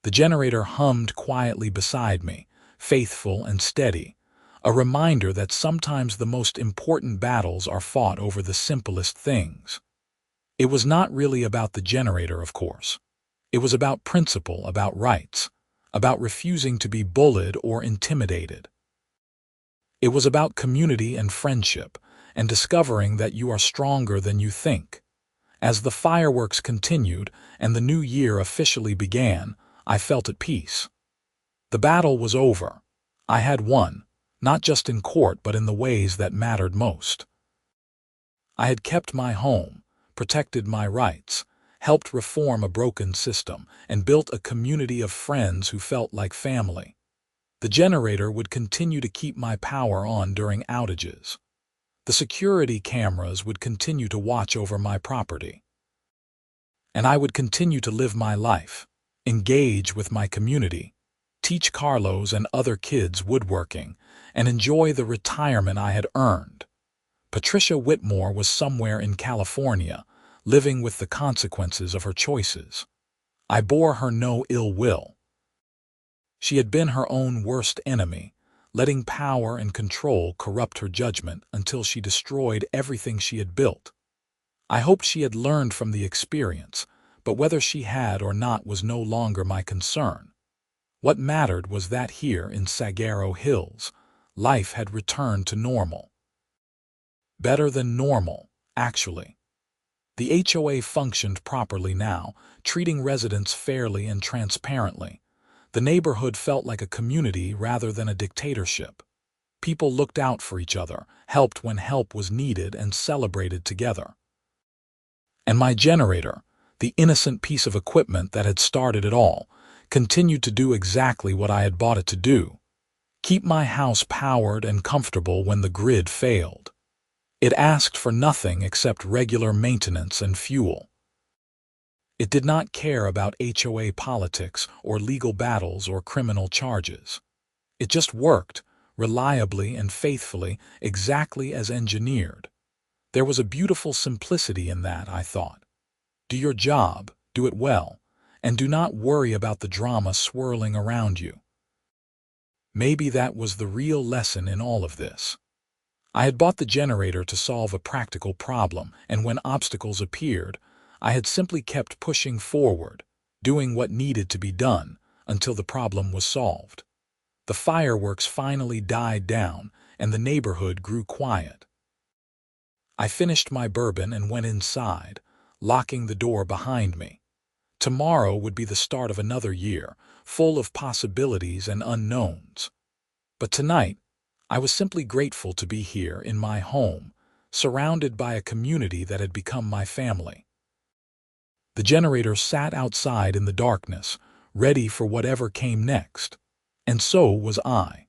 The generator hummed quietly beside me, faithful and steady, a reminder that sometimes the most important battles are fought over the simplest things. It was not really about the generator, of course. It was about principle, about rights, about refusing to be bullied or intimidated. It was about community and friendship, and discovering that you are stronger than you think. As the fireworks continued and the new year officially began, I felt at peace. The battle was over. I had won, not just in court but in the ways that mattered most. I had kept my home, protected my rights, helped reform a broken system, and built a community of friends who felt like family. The generator would continue to keep my power on during outages. The security cameras would continue to watch over my property. And I would continue to live my life, engage with my community, teach Carlos and other kids woodworking, and enjoy the retirement I had earned. Patricia Whitmore was somewhere in California, living with the consequences of her choices. I bore her no ill will. She had been her own worst enemy, letting power and control corrupt her judgment until she destroyed everything she had built. I hoped she had learned from the experience, but whether she had or not was no longer my concern. What mattered was that here in Saguaro Hills, life had returned to normal. Better than normal, actually. The HOA functioned properly now, treating residents fairly and transparently. The neighborhood felt like a community rather than a dictatorship. People looked out for each other, helped when help was needed, and celebrated together. And my generator, the innocent piece of equipment that had started it all, continued to do exactly what I had bought it to do: keep my house powered and comfortable when the grid failed. It asked for nothing except regular maintenance and fuel. It did not care about HOA politics or legal battles or criminal charges. It just worked, reliably and faithfully, exactly as engineered. There was a beautiful simplicity in that, I thought. Do your job, do it well, and do not worry about the drama swirling around you. Maybe that was the real lesson in all of this. I had bought the generator to solve a practical problem, and when obstacles appeared, I had simply kept pushing forward, doing what needed to be done, until the problem was solved. The fireworks finally died down, and the neighborhood grew quiet. I finished my bourbon and went inside, locking the door behind me. Tomorrow would be the start of another year, full of possibilities and unknowns. But tonight, I was simply grateful to be here in my home, surrounded by a community that had become my family. The generator sat outside in the darkness, ready for whatever came next, and so was I.